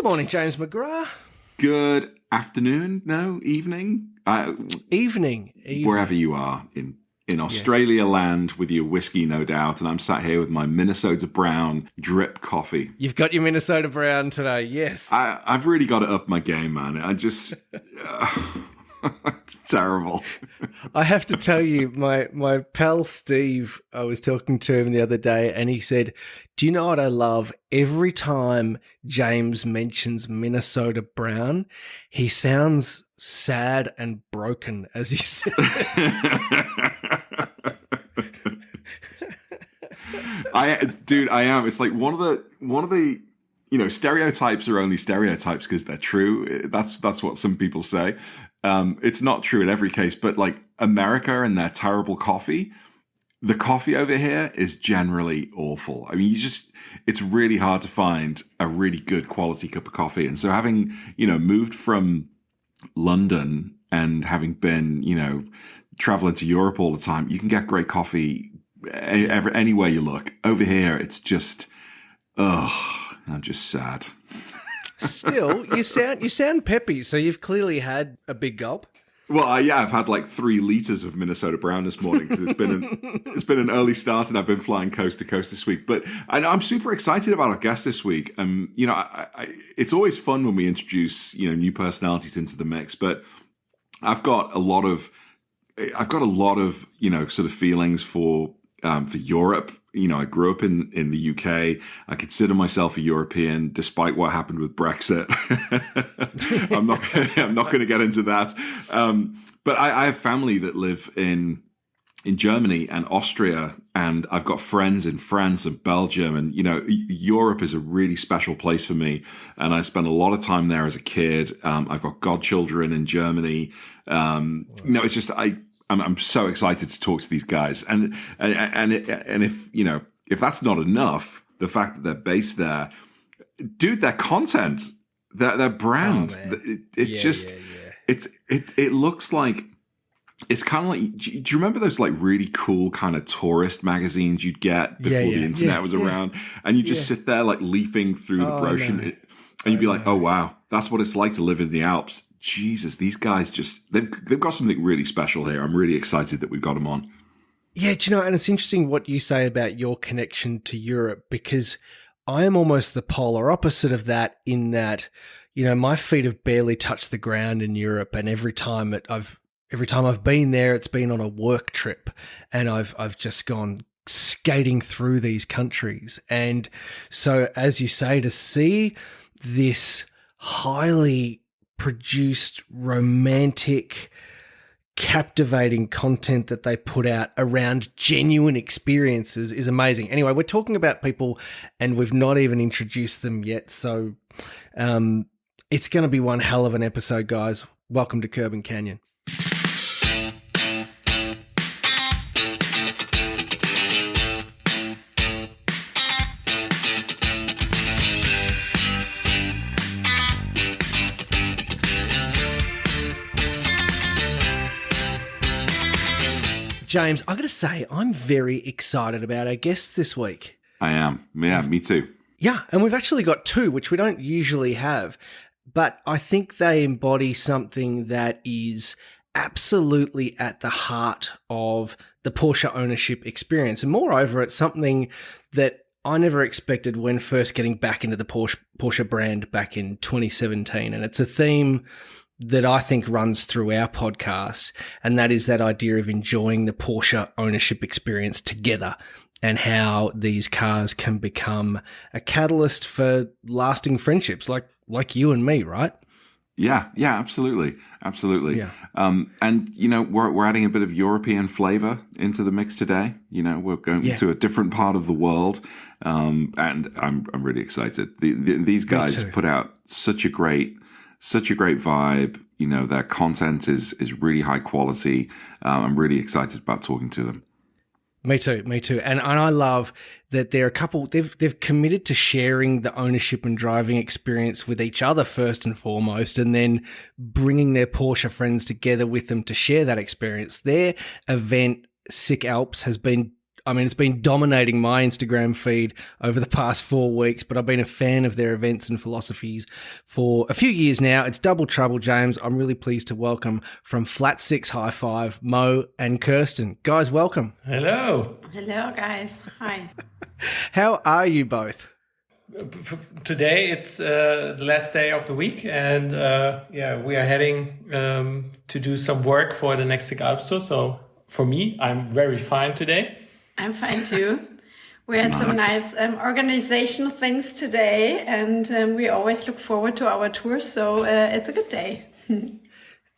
morning, James McGrath. Good afternoon, no, evening? Evening. Wherever you are in Australia land with your whiskey, no doubt, and I'm sat here with my Minnesota Brown drip coffee. You've got your Minnesota Brown today, yes. I've really got to up my game, man. I just... it's terrible. I have to tell you, my pal Steve, I was talking to him the other day, and he said, do you know what I love? Every time James mentions Minnesota Brown, he sounds sad and broken as he says it. I am. It's like one of the stereotypes are only stereotypes because they're true. That's what some people say. It's not true in every case, but like America and their terrible coffee, the coffee over here is generally awful. I mean, it's really hard to find a really good quality cup of coffee. And so having, moved from London and having been, traveling to Europe all the time, you can get great coffee anywhere you look. Over here, it's just, I'm just sad. Still, you sound peppy, so you've clearly had a big gulp. Well, I've had like 3 liters of Minnesota Brown this morning because it's been an early start and I've been flying coast to coast this week. But I'm super excited about our guest this week. It's always fun when we introduce new personalities into the mix. But I've got a lot of sort of feelings for Europe. I grew up in the UK. I consider myself a European, despite what happened with Brexit. I'm not going to get into that. But I have family that live in Germany and Austria, and I've got friends in France and Belgium. And Europe is a really special place for me. And I spent a lot of time there as a kid. I've got godchildren in Germany. It's just I'm so excited to talk to these guys, and if that's not enough, the fact that they're based there, dude, their content, their brand, it looks like it's kind of like. Do you remember those like really cool kind of tourist magazines you'd get before the internet was around, and you just sit there like leafing through the brochure, and you'd be like, oh wow, that's what it's like to live in the Alps. Jesus, these guys they've got something really special here. I'm really excited that we've got them on. Yeah, and it's interesting what you say about your connection to Europe, because I am almost the polar opposite of that in that, my feet have barely touched the ground in Europe, and every time I've been there, it's been on a work trip, and I've just gone skating through these countries. And so, as you say, to see this highly produced, romantic, captivating content that they put out around genuine experiences is amazing. Anyway, we're talking about people and we've not even introduced them yet. So it's going to be one hell of an episode, guys. Welcome to Curb and Canyon. James, I got to say, I'm very excited about our guests this week. I am. Yeah, me too. Yeah, and we've actually got 2, which we don't usually have, but I think they embody something that is absolutely at the heart of the Porsche ownership experience. And moreover, it's something that I never expected when first getting back into the Porsche brand back in 2017. And it's a theme that I think runs through our podcast, and that is that idea of enjoying the Porsche ownership experience together and how these cars can become a catalyst for lasting friendships like you and me, right? Yeah, absolutely. Yeah. And we're adding a bit of European flavor into the mix today. We're going to a different part of the world, and I'm really excited. These guys put out such a great vibe. Their content is really high quality. I'm really excited about talking to them. Me too. And I love that they're a couple, they've committed to sharing the ownership and driving experience with each other first and foremost, and then bringing their Porsche friends together with them to share that experience. Their event, Sick Alps, has been I mean, it's been dominating my Instagram feed over the past 4 weeks, but I've been a fan of their events and philosophies for a few years now. It's Double Trouble, James. I'm really pleased to welcome from Flat Six High Five, Mo and Kerstin. Guys, welcome. Hello. Hello, guys. Hi. How are you both? Today it's the last day of the week, and we are heading to do some work for the next Alpsto. So for me, I'm very fine today. I'm fine too. We had some nice organizational things today, and we always look forward to our tour. So it's a good day.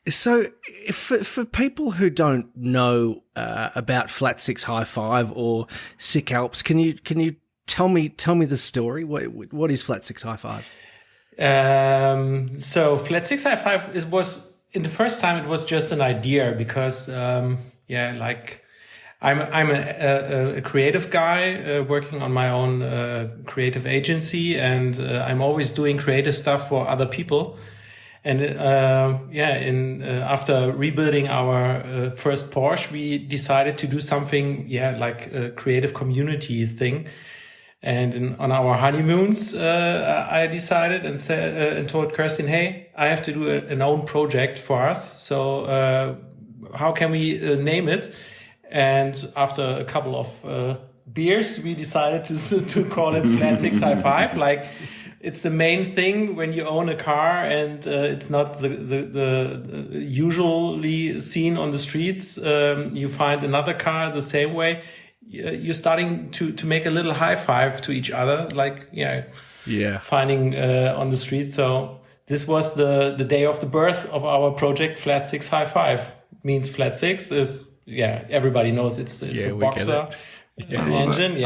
So for people who don't know about Flat Six High Five or Sick Alps, can you tell me the story? What is Flat Six High Five? So Flat Six High Five was in the first time it was just an idea because I'm a creative guy working on my own creative agency, and I'm always doing creative stuff for other people. And after rebuilding our first Porsche, we decided to do something like a creative community thing. And on our honeymoons, I decided and told Kerstin, hey, I have to do an own project for us. So how can we name it? And after a couple of beers, we decided to call it Flat Six High Five. Like, it's the main thing when you own a car, and it's not the usually seen on the streets. You find another car the same way. You're starting to make a little high five to each other, finding on the street. So this was the day of the birth of our project, Flat Six High Five. Means Flat Six is everybody knows it's a Boxer engine.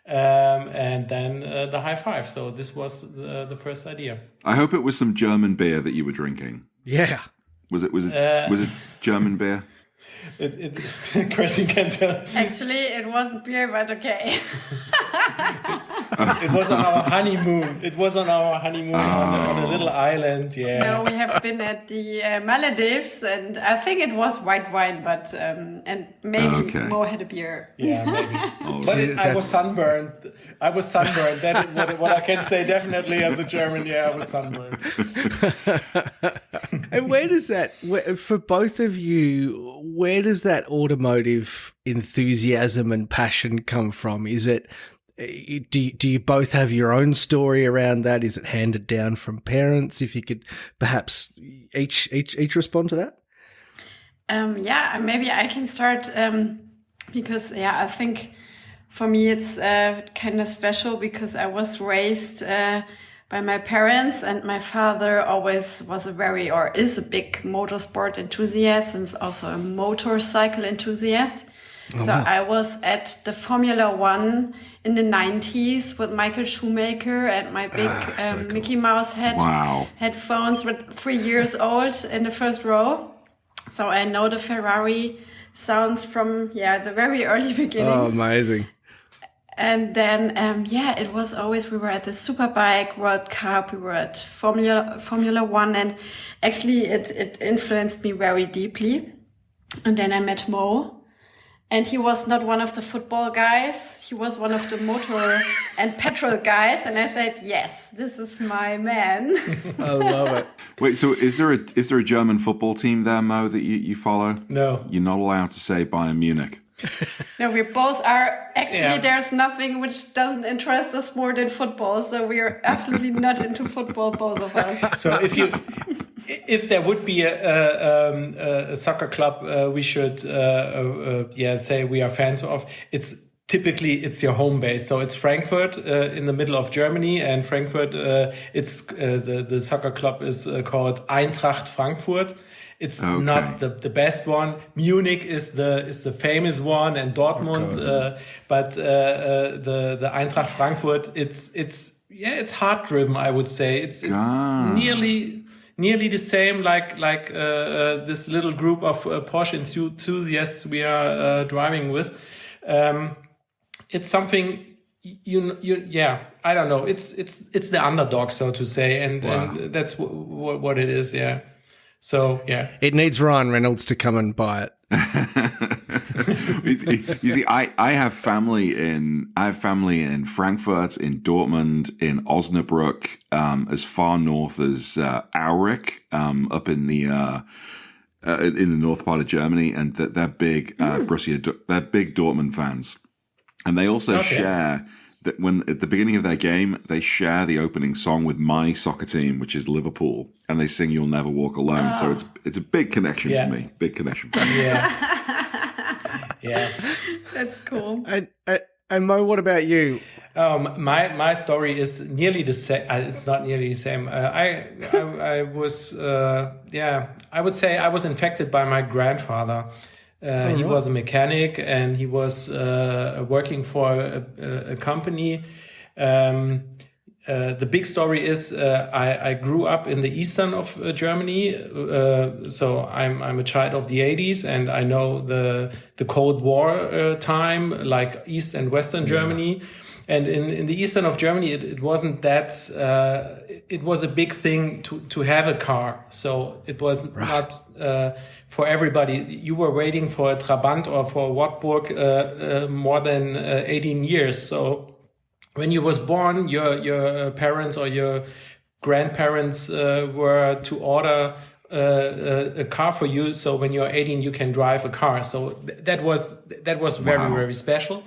And then the high five. So this was the first idea. I hope it was some German beer that you were drinking. Yeah. Was it German beer? Kerstin can tell. Actually, it wasn't beer, but okay. It was on our honeymoon. On a little island. Yeah. No, we have been at the Maldives, and I think it was white wine, but and maybe Mo had a beer. Yeah, maybe. I was sunburned. That is what I can say definitely as a German. Yeah, I was sunburned. And where does that, for both of you, where does that automotive enthusiasm and passion come from? Is it, do you both have your own story around that? Is it handed down from parents? If you could perhaps each respond to that. Maybe I can start because I think for me it's kind of special because I was raised by my parents, and my father always was is a big motorsport enthusiast and is also a motorcycle enthusiast. Oh, so wow. I was at the Formula One in the 90s with Michael Schumacher and my big so cool. Mickey Mouse headphones with 3 years old in the first row. So I know the Ferrari sounds from the very early beginnings. Oh, amazing. And then, it was always, we were at the Superbike World Cup, we were at Formula One, and actually it influenced me very deeply. And then I met Mo, and he was not one of the football guys, he was one of the motor and petrol guys, and I said, yes, this is my man. I love it. Wait, so is there a German football team there, Mo, that you follow? No. You're not allowed to say Bayern Munich. No, we both are. Actually, there's nothing which doesn't interest us more than football. So we are absolutely not into football, both of us. So if there would be a soccer club, we should say we are fans of. It's your home base. So it's Frankfurt in the middle of Germany, and Frankfurt. It's the soccer club is called Eintracht Frankfurt. It's not the best one. Munich is the famous one, and Dortmund. But the Eintracht Frankfurt, it's heart driven. I would say it's nearly the same like this little group of Porsche enthusiasts we are driving with. It's something I don't know. It's the underdog, so to say, and that's what it is. Yeah. So, It needs Ryan Reynolds to come and buy it. You see, I have family in Frankfurt, in Dortmund, in Osnabrück, as far north as Aurich, up in the north part of Germany, and they're big Borussia. They're big Dortmund fans, and they also share that when at the beginning of their game they share the opening song with my soccer team, which is Liverpool, and they sing "You'll Never Walk Alone." So it's a big connection for me. Big connection for me. Yeah, That's cool. And Mo, what about you? My story is nearly the same. It's not nearly the same. I was I would say I was infected by my grandfather. He was a mechanic, and he was working for a company. The big story is I grew up in the eastern of Germany, so I'm a child of the 80s, and I know the Cold War time, like East and Western Germany. And in the eastern of Germany, it wasn't that. It was a big thing to have a car, so it was not for everybody. You were waiting for a Trabant or for a Wartburg more than 18 years. So when you was born, your parents or your grandparents were to order a car for you. So when you're 18, you can drive a car. So that was very, very special.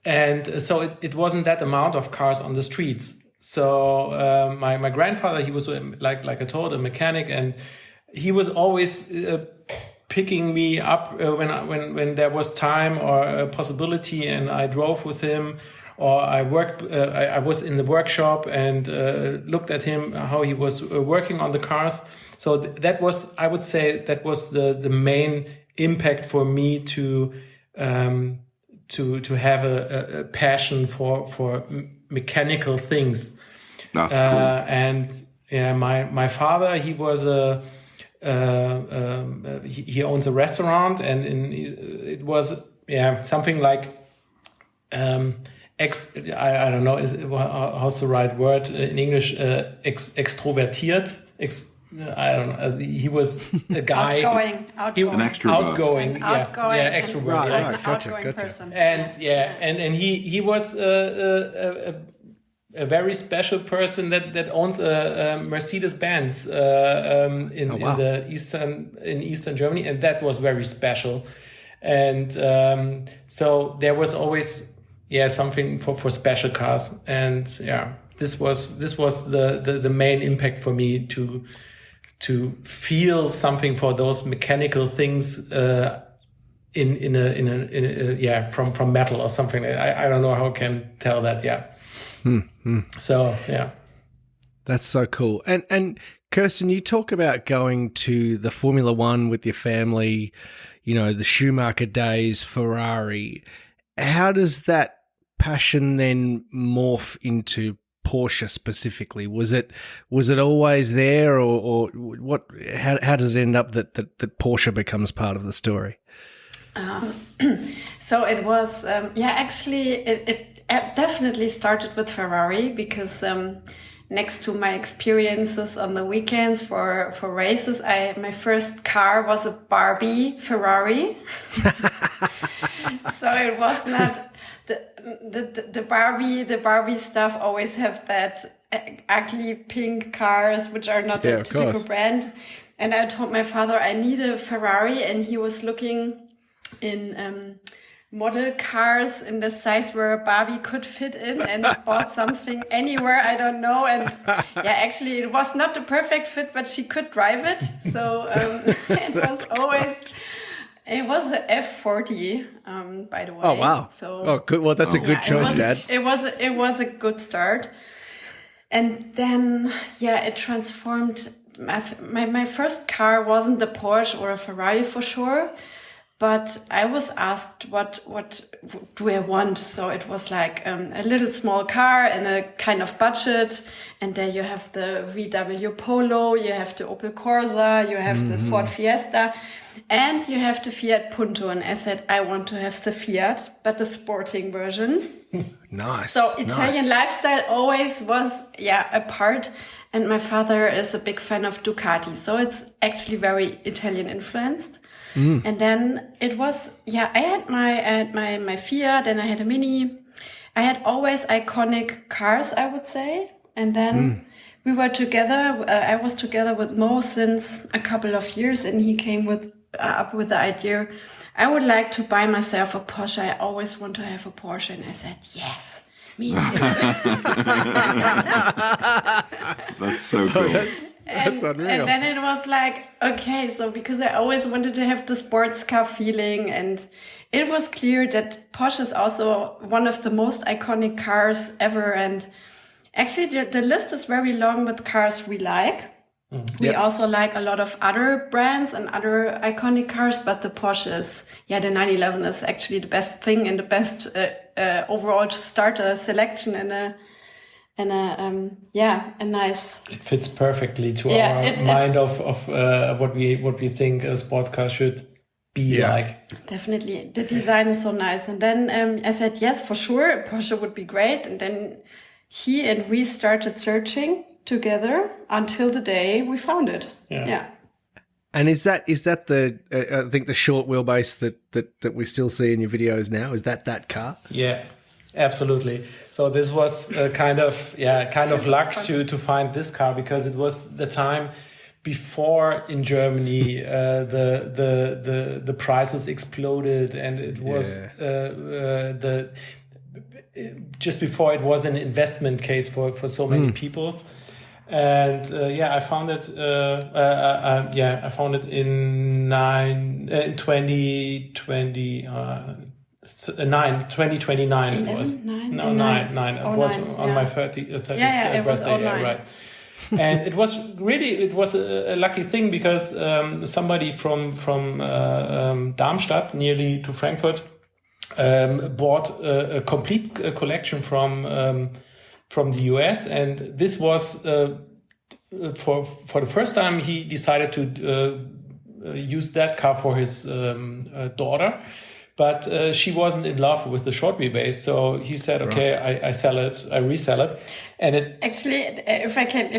And so it wasn't that amount of cars on the streets. So my grandfather, he was like I told, a mechanic, and he was always picking me up when there was time or a possibility, and I drove with him, or I worked. I was in the workshop and looked at him how he was working on the cars. So that was, I would say, that was the main impact for me to have a passion for mechanical things. That's cool. And yeah, my father, he was he owns a restaurant, and it was something like I don't know how's the right word in English, extrovertiert. I don't know. He was a guy. Outgoing. An extrovert. Outgoing. Extrovert. Right, gotcha. Person. And he was a very special person that owns a Mercedes-Benz in Eastern Germany, and that was very special. And so there was always something for special cars, and this was the main impact for me to feel something for those mechanical things in a from metal or something. I don't know how I can tell that. So that's so cool. And Kerstin, you talk about going to the Formula One with your family, the Schumacher days, Ferrari. How does that passion then morph into Porsche specifically? Was it always there, or what? How does it end up that Porsche becomes part of the story? So it was actually it definitely started with Ferrari, because next to my experiences on the weekends for races, my first car was a Barbie Ferrari. So it was not the Barbie stuff always have that ugly pink cars, which are not a typical brand. And I told my father I need a Ferrari, and he was looking in model cars in the size where a Barbie could fit in, and bought something anywhere, I don't know. And actually it was not the perfect fit, but she could drive it. So it was always... It was an F40, by the way. Oh wow! So good. Well, that's a good choice, Dad. It was a good start, and then it transformed. My first car wasn't a Porsche or a Ferrari for sure, but I was asked what do I want. So it was like a little small car and a kind of budget, and there you have the VW Polo, you have the Opel Corsa, you have the Ford Fiesta. And you have the Fiat Punto. And I said, I want to have the Fiat, but the sporting version. Nice. So Italian lifestyle always was, a part. And my father is a big fan of Ducati. So it's actually very Italian influenced. And then it was, I had my Fiat, and I had a Mini. I had always iconic cars, I would say. And then we were together. I was together with Mo since a couple of years, and he came up with the idea, I would like to buy myself a Porsche. I always want to have a Porsche. And I said, yes, me too. That's so cool. That's unreal. And then it was like, okay, so because I always wanted to have the sports car feeling, and it was clear that Porsche is also one of the most iconic cars ever. And actually, the list is very long with cars we like. We also like a lot of other brands and other iconic cars, but the Porsche is, the 911 is actually the best thing and the best overall to start a selection and a nice. It fits perfectly to our mind of what we think a sports car should be like. Definitely, the design is so nice. And then I said yes, for sure, Porsche would be great. And then he and we started searching together until the day we found it. Yeah. And is that the I think the short wheelbase that we still see in your videos now? Is that car? Yeah, absolutely. So this was kind of luck to find this car, because it was the time before in Germany the prices exploded, and it was just before it was an investment case for so many people. And I found it. I found it in 2029. 2029 it was. 9. It was on my 30th birthday. Yeah, right. And it was a lucky thing, because somebody from Darmstadt, nearly to Frankfurt, bought a complete collection from the US, and this was for the first time he decided to use that car for his daughter, but she wasn't in love with the short wheelbase, so he said, okay, I resell it, and it actually, if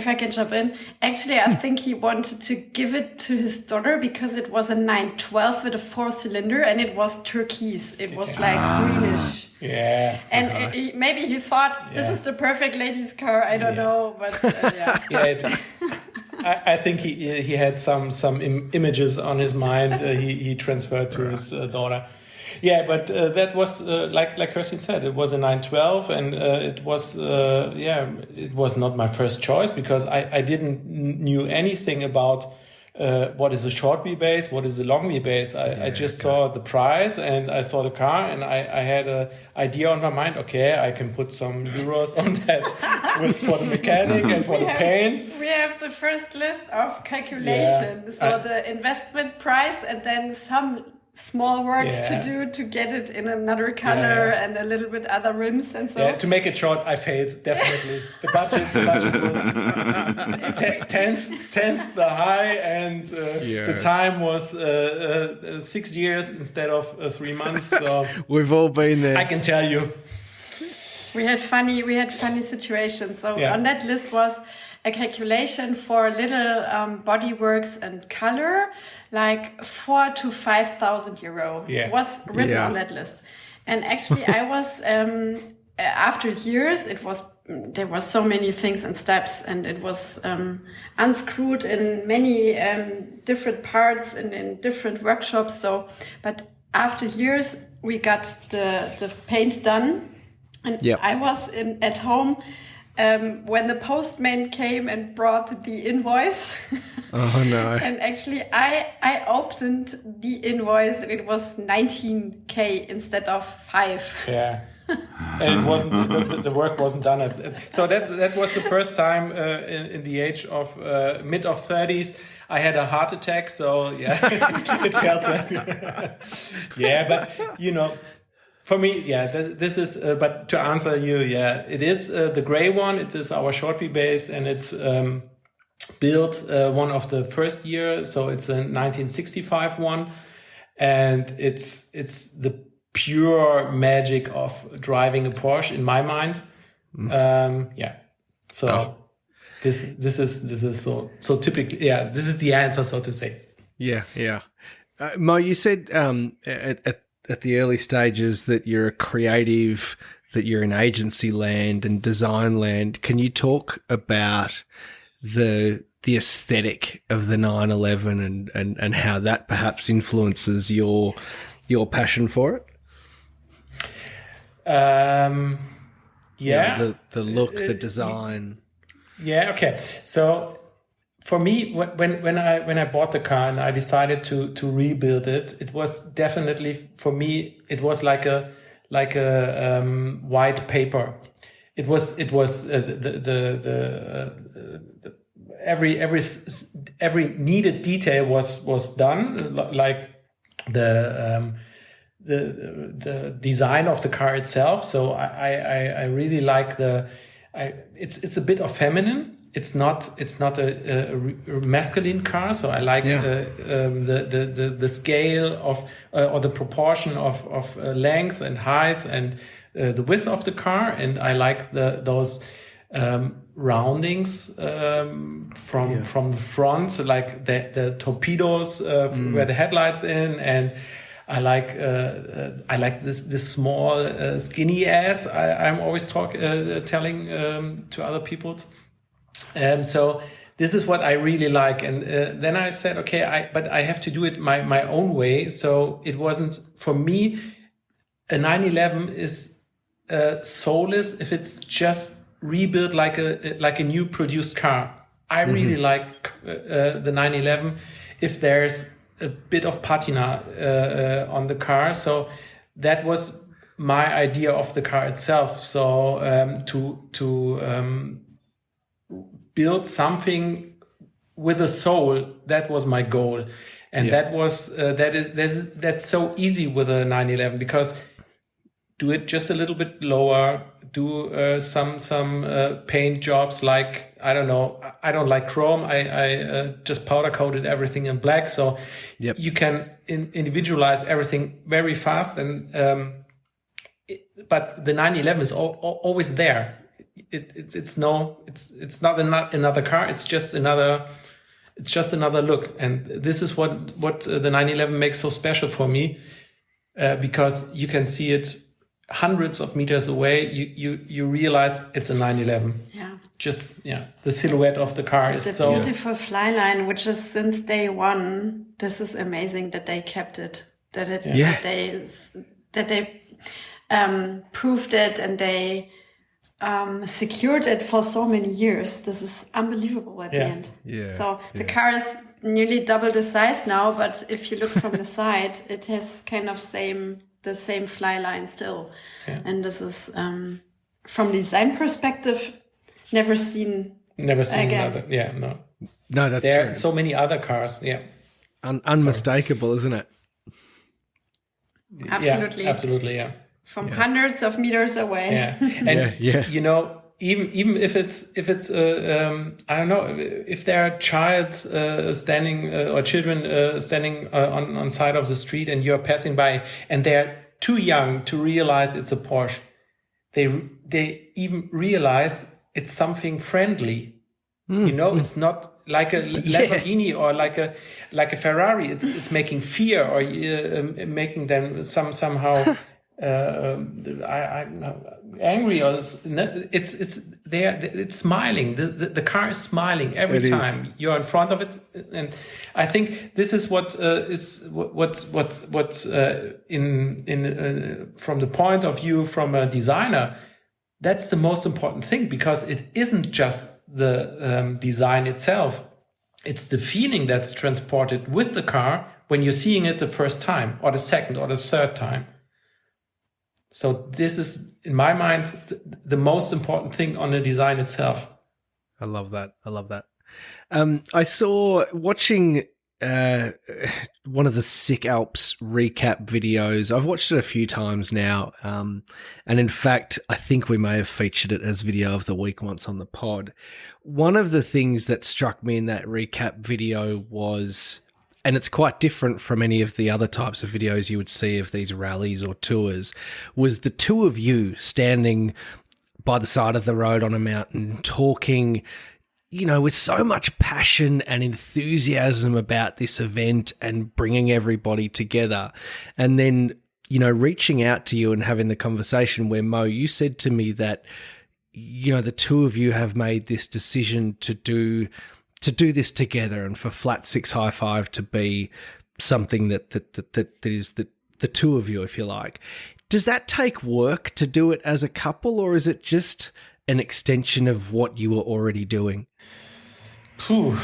I can jump in, actually I think he wanted to give it to his daughter because it was a 912 with a 4-cylinder, and it was turquoise. It was like greenish. Yeah. And maybe he thought this is the perfect ladies' car. I don't know, but I think he had some images on his mind. He transferred to his daughter. Yeah, but that was like Kerstin said, it was a 912, and it was not my first choice, because I didn't knew anything about what is a short wheelbase, what is a long wheelbase. I just saw the price, and I saw the car, and I had an idea on my mind. Okay, I can put some euros on that for the mechanic and for the paint. We have the first list of calculations, so the investment price, and then some small works to do to get it in another color and a little bit other rims and so. Yeah, to make it short, I failed, definitely. The budget was tenth the high, and the time was 6 years instead of 3 months. So we've all been there. I can tell you. We had funny situations. So on that list was a calculation for little bodyworks and color, like 4,000 to 5,000 euro. Yeah. Was written on that list. And actually I was, after years, there were so many things and steps, and it was unscrewed in many different parts and in different workshops. So, but after years, we got the paint done, and I was at home when the postman came and brought the invoice. Oh no. And actually I opened the invoice, and it was 19K instead of 5. Yeah. And it wasn't the work wasn't done so that was the first time in the age of mid of 30s I had a heart attack, so it felt like but for me, this is. But to answer you, it is the gray one. It is our short wheelbase, and it's built one of the first year. So it's a 1965 one. And it's the pure magic of driving a Porsche in my mind. So this is so typically, this is the answer, so to say. Yeah. Mo, you said at the early stages that you're a creative, that you're in agency land and design land. Can you talk about the aesthetic of the 911 and how that perhaps influences your passion for it? The look, the design. Yeah. Okay. So for me, when I bought the car and I decided to rebuild it, it was definitely, for me, it was like a white paper. It was every needed detail was done, like the design of the car itself. So I really like it's a bit of feminine. It's not a masculine car. So I like the scale of or the proportion of length and height and the width of the car, and I like those roundings from the front, so like the torpedoes where the headlights in, and I like this small skinny ass. I'm always telling to other people. So this is what I really like, and then I said, okay, but I have to do it my own way. So it wasn't for me. A 911 is soulless if it's just rebuilt like a new produced car. I really like the 911 if there's a bit of patina on the car. So that was my idea of the car itself. So to build something with a soul, that was my goal, and that's so easy with a 911 because do it just a little bit lower. Do some paint jobs, like I don't know. I don't like chrome. I just powder coated everything in black, so you can individualize everything very fast. And but the 911 is always there. It's not another car. It's just another look. And this is what the 911 makes so special for me, because you can see it hundreds of meters away. You realize it's a 911. The silhouette of the car is so beautiful fly line, which is since day one. This is amazing that they kept it, that they proved it, and they secured it for so many years. This is unbelievable at the end. So the car is nearly double the size now, but if you look from the side, it has kind of the same fly line still. And this is from design perspective, never seen again. Another. No, that's there true. are so many other cars. Unmistakable, isn't it? Absolutely. From hundreds of meters away. And you know, even if it's I don't know, if there are child standing or children standing on side of the street and you're passing by and they're too young to realize it's a Porsche, they even realize it's something friendly. You know, it's not like a Lamborghini or like a Ferrari. It's making fear or making them somehow angry, or it's there. It's smiling. The car is smiling every time you're in front of it, and I think this is what in from the point of view from a designer, that's the most important thing, because it isn't just the design itself. It's the feeling that's transported with the car when you're seeing it the first time or the second or the third time. So this is, in my mind, the most important thing on the design itself. I love that. I saw, watching one of the Sick Alps recap videos. I've watched it a few times now, and in fact, I think we may have featured it as video of the week once on the pod. One of the things that struck me in that recap video was, and it's quite different from any of the other types of videos you would see of these rallies or tours, was the two of you standing by the side of the road on a mountain talking, you know, with so much passion and enthusiasm about this event and bringing everybody together. And then, you know, reaching out to you and having the conversation where, Mo, you said to me that, you know, the two of you have made this decision to do this together, and for Flat Six High Five to be something that is the two of you, if you like. Does that take work to do it as a couple, or is it just an extension of what you were already doing? Phew.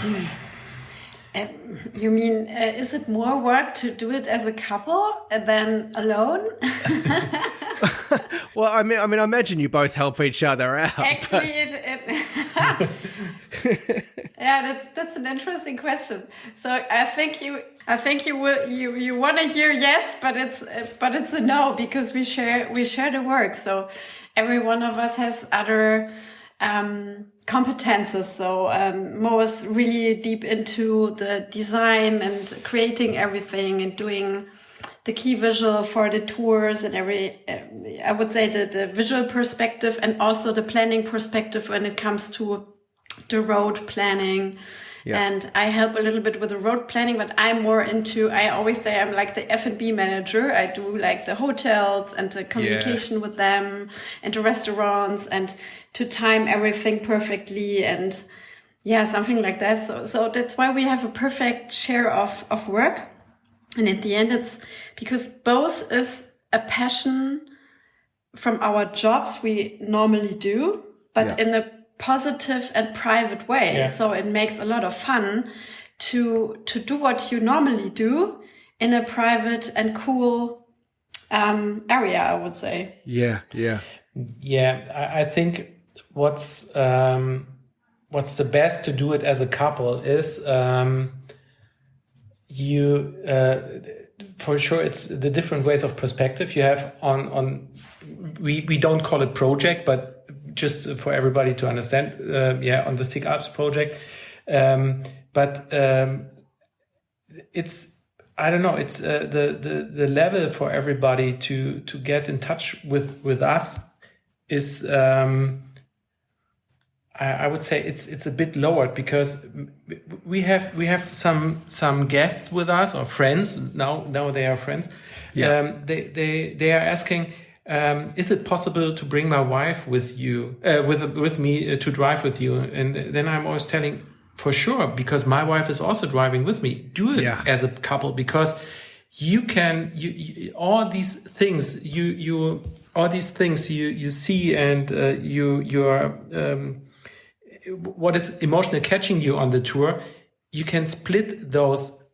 You mean, is it more work to do it as a couple than alone? Well, I mean, I imagine you both help each other out. Actually, yeah, that's an interesting question. So I think you want to hear yes, but it's a no, because we share the work. So every one of us has other competences. So Mo is really deep into the design and creating everything and doing the key visual for the tours and I would say the visual perspective and also the planning perspective when it comes to the road planning. Yeah. And I help a little bit with the road planning, but I'm more into, I always say I'm like the F&B manager. I do like the hotels and the communication with them and the restaurants and to time everything perfectly and something like that. So that's why we have a perfect share of work. And at the end, it's because both is a passion from our jobs we normally do, but in a positive and private way. Yeah. So it makes a lot of fun to do what you normally do in a private and cool area, I would say. Yeah. I think what's the best to do it as a couple is for sure it's the different ways of perspective you have on we don't call it project, but just for everybody to understand, on the Sick Alps project. But it's, I don't know, it's the level for everybody to get in touch with us is, I would say it's a bit lowered because we have some guests with us or friends now they are friends. Yeah. They are asking, is it possible to bring my wife with you, with me to drive with you? And then I'm always telling, for sure, because my wife is also driving with me. Do it as a couple, because you can, all these things you see and you're what is emotionally catching you on the tour, you can split those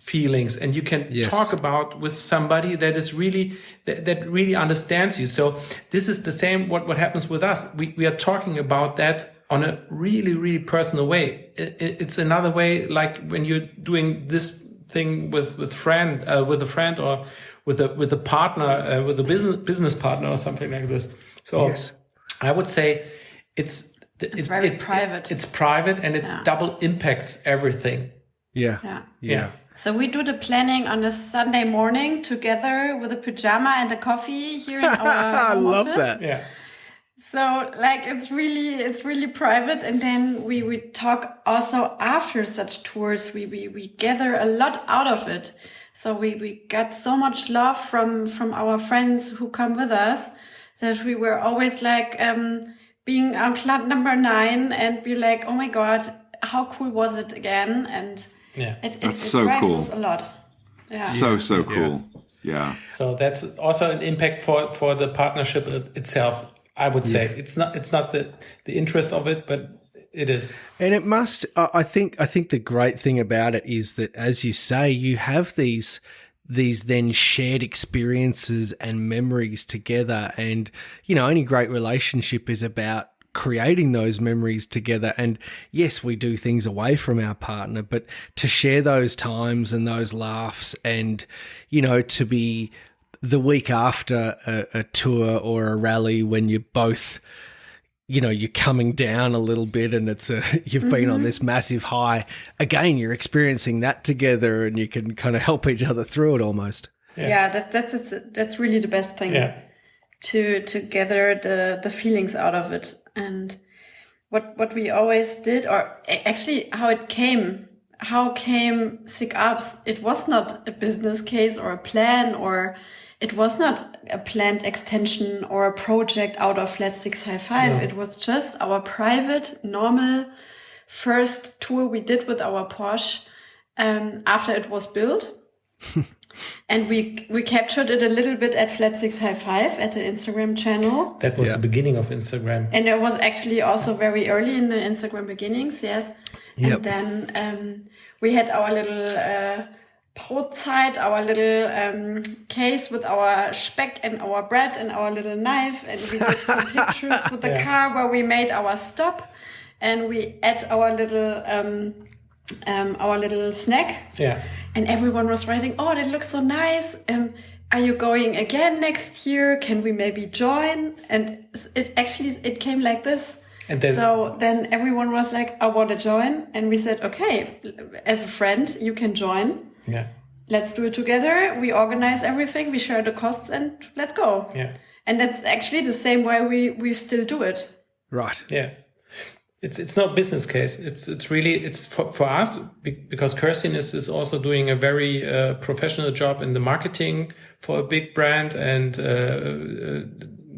feelings and you can talk about with somebody that is really that really understands you. So this is the same what happens with us. We are talking about that on a really, really personal way. It's another way, like when you're doing this thing with a friend or with a partner, with a business partner or something like this. So I would say it's very private. It's private and it double impacts everything. Yeah. So we do the planning on a Sunday morning together with a pajama and a coffee here in our I love office. that. Yeah. So like it's really private, and then we talk also after such tours. We gather a lot out of it. So we got so much love from our friends who come with us that we were always like being on club number 9 and be like, oh my God, how cool was it again? And it so drives cool. us a lot. Yeah. So cool. Yeah. So that's also an impact for the partnership itself. I would say it's not the interest of it, but it is. And it must. I think the great thing about it is that, as you say, you have these then shared experiences and memories together. And, you know, any great relationship is about creating those memories together. And yes, we do things away from our partner, but to share those times and those laughs and, you know, to be the week after a tour or a rally when you're both, you know, you're coming down a little bit and you've been on this massive high. Again, you're experiencing that together and you can kind of help each other through it almost. Yeah, that's really the best thing. Yeah. To gather the feelings out of it. And what we always did, or actually how came Sick Ups, it was not a business case or a plan, or it was not a planned extension or a project out of Let's Six High Five. No. It was just our private, normal first tour we did with our Porsche after it was built. And we captured it a little bit at Flat 6 High Five at the Instagram channel. That was the beginning of Instagram. And it was actually also very early in the Instagram beginnings, yes. Yep. And then we had our little Brotzeit, our little case with our speck and our bread and our little knife. And we did some pictures with the car where we made our stop. And we ate our little snack. Yeah. And everyone was writing, "Oh, that looks so nice. Are you going again next year? Can we maybe join?" And it came like this. And then everyone was like, "I want to join." And we said, "Okay, as a friend, you can join. Yeah. Let's do it together. We organize everything. We share the costs and let's go." Yeah. And that's actually the same way we still do it. Right. Yeah. It's not business case. It's really for us, because Kerstin is also doing a very professional job in the marketing for a big brand, and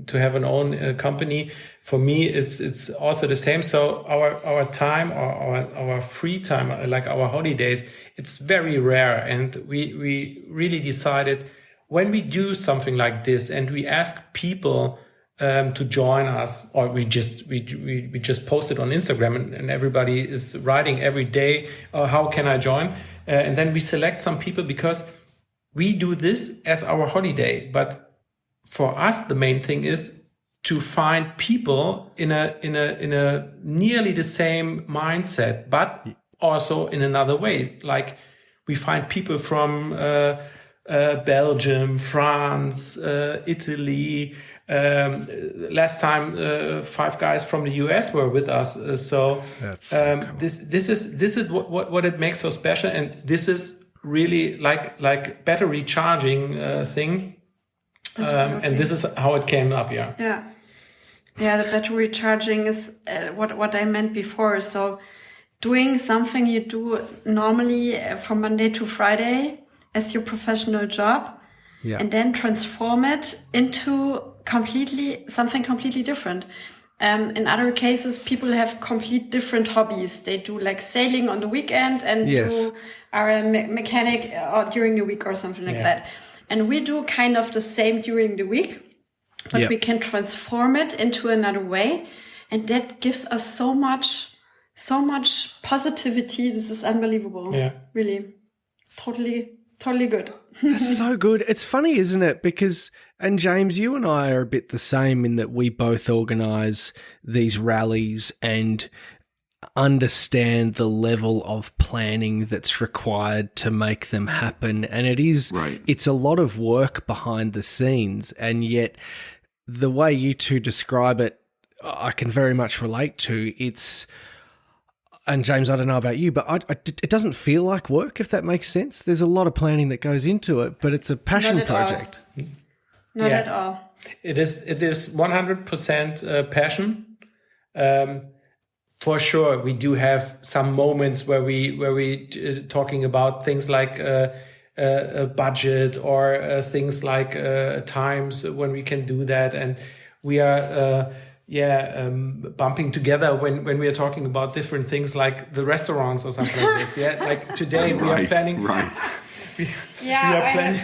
to have an own company. For me, it's also the same. So our time, or our free time, like our holidays, it's very rare. And we really decided, when we do something like this and we ask people to join us, or we just post it on Instagram, and everybody is writing every day, how can I join? And then we select some people, because we do this as our holiday. But for us, the main thing is to find people in a nearly the same mindset, but also in another way. Like, we find people from Belgium, France, Italy. Last time 5 guys from the US were with us. This is what it makes so special, and this is really like battery charging thing. And this is how it came up. Yeah. The battery charging is what I meant before. So doing something you do normally from Monday to Friday as your professional job, and then transform it into something completely different. In other cases, people have complete different hobbies. They do like sailing on the weekend, and you are a mechanic during the week or something like that. And we do kind of the same during the week, but we can transform it into another way. And that gives us so much positivity. This is unbelievable. Yeah. Really. Totally good. That's so good. It's funny, isn't it? Because, and James, you and I are a bit the same in that we both organise these rallies and understand the level of planning that's required to make them happen. And it's a lot of work behind the scenes. And yet the way you two describe it, I can very much relate to. And James, I don't know about you, but it doesn't feel like work, if that makes sense. There's a lot of planning that goes into it, but it's a passion project. Not at all. It is 100% passion. For sure, we do have some moments where we talking about things like a budget, or things like times when we can do that, and we are. Bumping together when we are talking about different things like the restaurants or something like this. Yeah, like today we are planning. Right. We are planning.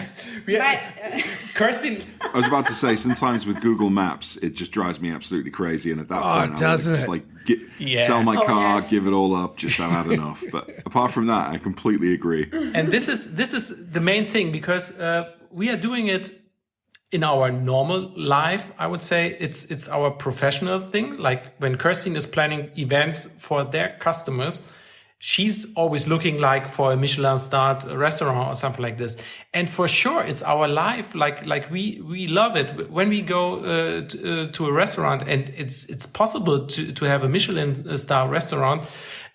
Kerstin. I was about to say, sometimes with Google Maps, it just drives me absolutely crazy. And at that point, doesn't it? Sell my car, give it all up. Just I've had enough. But apart from that, I completely agree. And this is the main thing, because we are doing it in our normal life, I would say it's our professional thing. Like when Kerstin is planning events for their customers, she's always looking like for a Michelin-starred restaurant or something like this. And for sure, it's our life. Like we love it when we go to a restaurant, and it's possible to have a Michelin-star restaurant.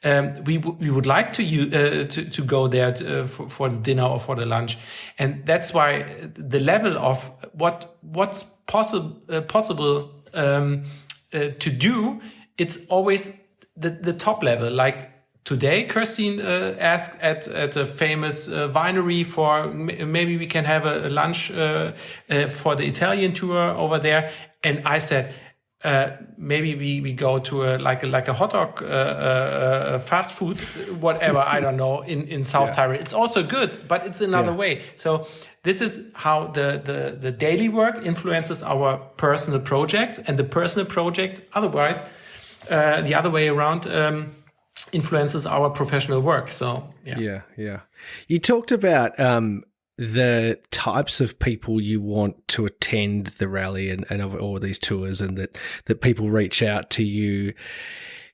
We would like to go there for the dinner or for the lunch, and that's why the level of what's possible to do, it's always the top level. Like today, Kerstin asked at a famous winery for maybe we can have a lunch for the Italian tour over there, and I said, maybe we go to a hot dog fast food, whatever, I don't know, in South Tyrol. It's also good, but it's another way. So this is how the daily work influences our personal projects, and the personal projects otherwise the other way around influences our professional work. So yeah. You talked about the types of people you want to attend the rally and all these tours, and that people reach out to you.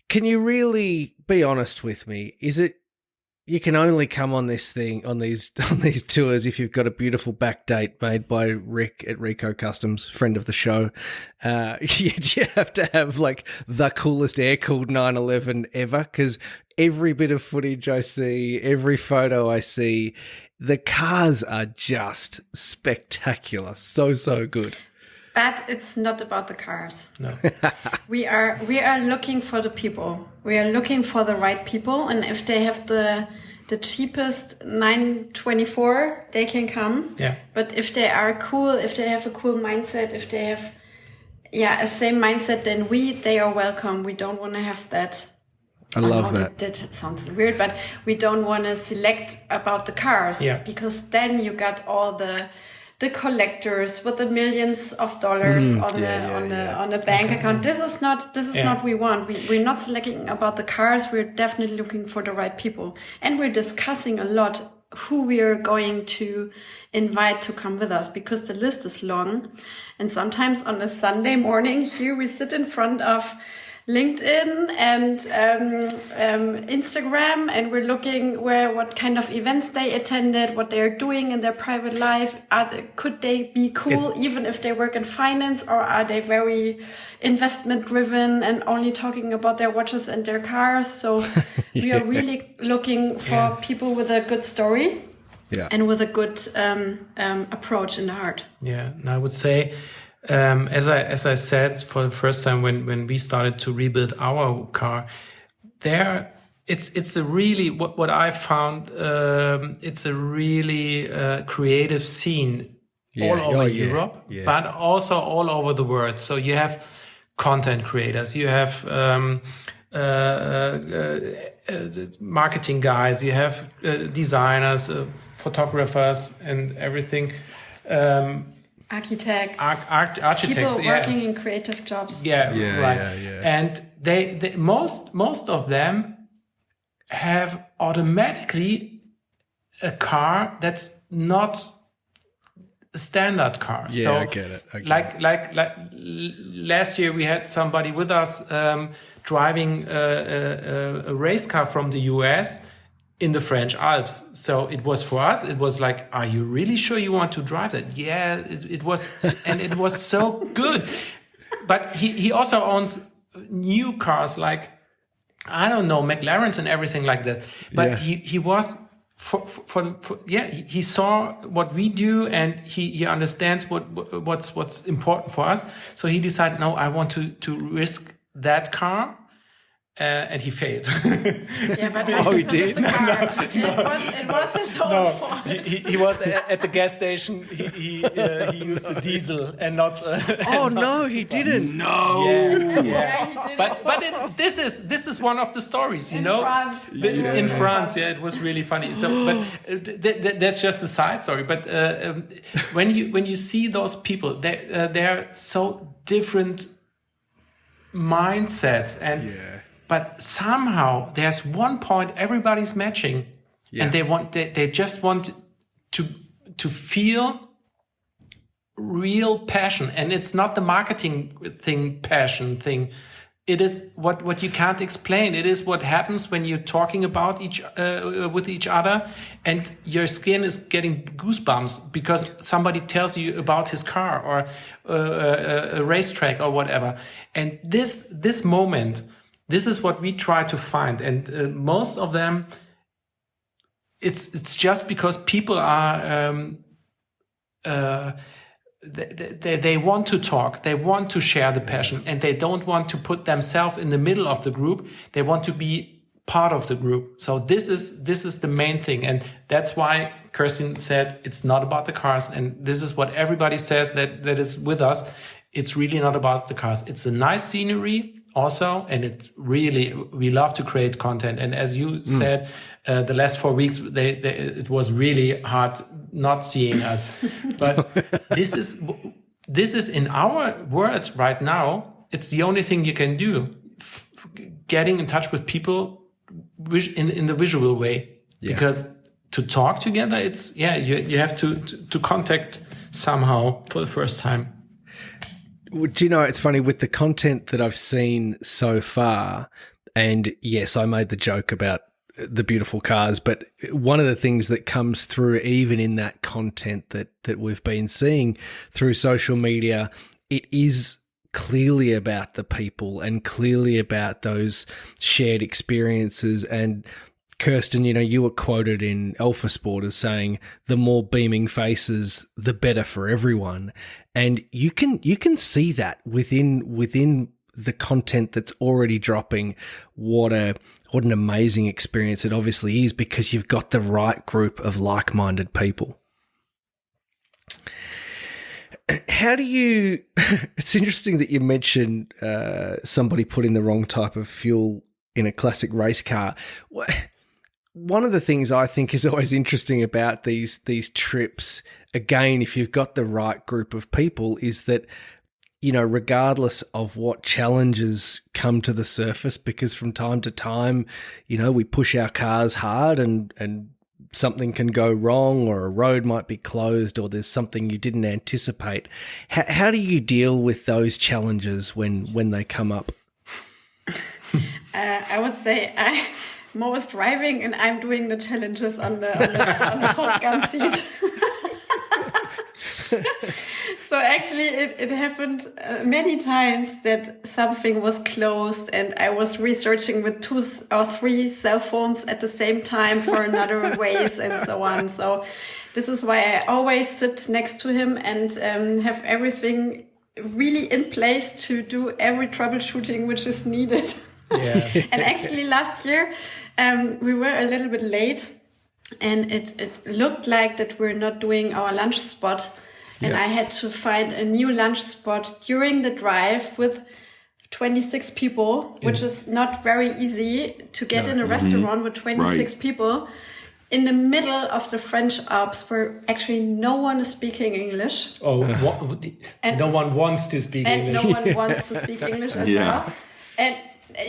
Can you really be honest with me? Is it you can only come on this thing on these tours if you've got a beautiful back date made by Rick at Rico Customs, friend of the show? You have to have like the coolest air-cooled 911 ever, because every bit of footage I see, every photo I see, the cars are just spectacular. So good. But it's not about the cars. No. We are looking for the people. We are looking for the right people, and if they have the cheapest 924, they can come. Yeah. But if they are cool, if they have a cool mindset, if they have a same mindset than they are welcome. We don't want to have that. I love that. It sounds weird, but we don't want to select about the cars, because then you got all the collectors with the millions of dollars on the bank account. This is not what we want. We're not selecting about the cars. We're definitely looking for the right people, and we're discussing a lot who we are going to invite to come with us, because the list is long. And sometimes on a Sunday morning here we sit in front of LinkedIn and Instagram, and we're looking what kind of events they attended, what they're doing in their private life. Could they be cool even if they work in finance, or are they very investment driven and only talking about their watches and their cars? So we are really looking for people with a good story and with a good approach in the heart. Yeah, and I would say, as I said, for the first time when we started to rebuild our car, it's a really what I found. It's a really creative scene all over Europe, but also all over the world. So you have content creators, you have marketing guys, you have designers, photographers, and everything. Architects, architects, people working in creative jobs. And they most of them have automatically a car that's not a standard car. Yeah, so I get it. Like last year we had somebody with us driving a race car from the US in the French Alps. So it was for us, it was like, are you really sure you want to drive that? Yeah, it was, and it was so good. But he also owns new cars, like, I don't know, McLarens and everything like that. But he was he saw what we do, and he understands what's important for us. So he decided, no, I want to risk that car. And he failed. But he did. It was his own fault. He was at the gas station. He used a diesel and not. He didn't. No. Yeah. But this is one of the stories, you know. In France, it was really funny. So, but that's just a side story. But when you see those people, they're so different mindsets and. But somehow there's one point everybody's matching, and they just want to feel real passion, and it's not the marketing passion thing. It is what you can't explain. It is what happens when you're talking about with each other, and your skin is getting goosebumps because somebody tells you about his car or a racetrack or whatever. And this moment, this is what we try to find. And most of them, it's just because people are they want to talk, they want to share the passion, and they don't want to put themselves in the middle of the group. They want to be part of the group. So this is the main thing, and that's why Kerstin said it's not about the cars. And this is what everybody says that is with us. It's really not about the cars. It's a nice scenery also, and it's really, we love to create content. And as you said, the last 4 weeks, it was really hard not seeing us. But this is in our world right now. It's the only thing you can do, getting in touch with people in the visual way. Yeah. Because to talk together, it's you have to contact somehow for the first time. Do you know, it's funny with the content that I've seen so far, and yes, I made the joke about the beautiful cars, but one of the things that comes through even in that content that we've been seeing through social media, it is clearly about the people and clearly about those shared experiences. And Kerstin, you know, you were quoted in Alpha Sport as saying, the more beaming faces, the better for everyone. And you can see that within the content that's already dropping. What an amazing experience it obviously is, because you've got the right group of like-minded people. How do you, it's interesting that you mentioned somebody putting the wrong type of fuel in a classic race car. One of the things I think is always interesting about these trips, again, if you've got the right group of people, is that, you know, regardless of what challenges come to the surface, because from time to time, you know, we push our cars hard and something can go wrong, or a road might be closed, or there's something you didn't anticipate. How do you deal with those challenges when they come up? I would say Mo is driving and I'm doing the challenges on the shotgun seat. So actually it happened many times that something was closed and I was researching with 2 or 3 cell phones at the same time for another ways and so on. So this is why I always sit next to him and have everything really in place to do every troubleshooting which is needed. Yeah. And actually last year we were a little bit late and it looked like that we're not doing our lunch spot. And I had to find a new lunch spot during the drive with 26 people, which is not very easy to get in a restaurant with 26 people in the middle of the French Alps where actually no one is speaking English. And no one wants to speak English. And no one wants to speak English as well. And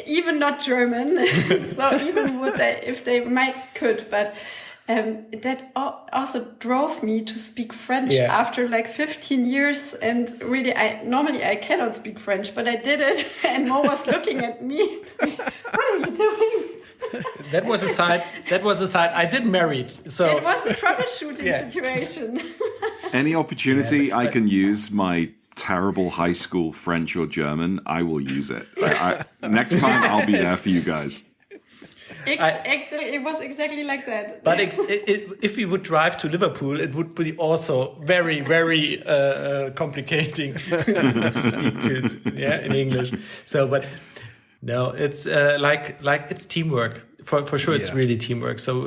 even not German. So even if they could, but that also drove me to speak French after like 15 years. And really, normally I cannot speak French, but I did it. And Mo was looking at me. What are you doing? That was a side. I did married. So it was a troubleshooting situation. Any opportunity I can use my terrible high school French or German, I will use it. Next time I'll be there for you guys. It was exactly like that. But if we would drive to Liverpool, it would be also very, very complicating to speak in English. So, but no, it's like it's teamwork. For sure, it's really teamwork. So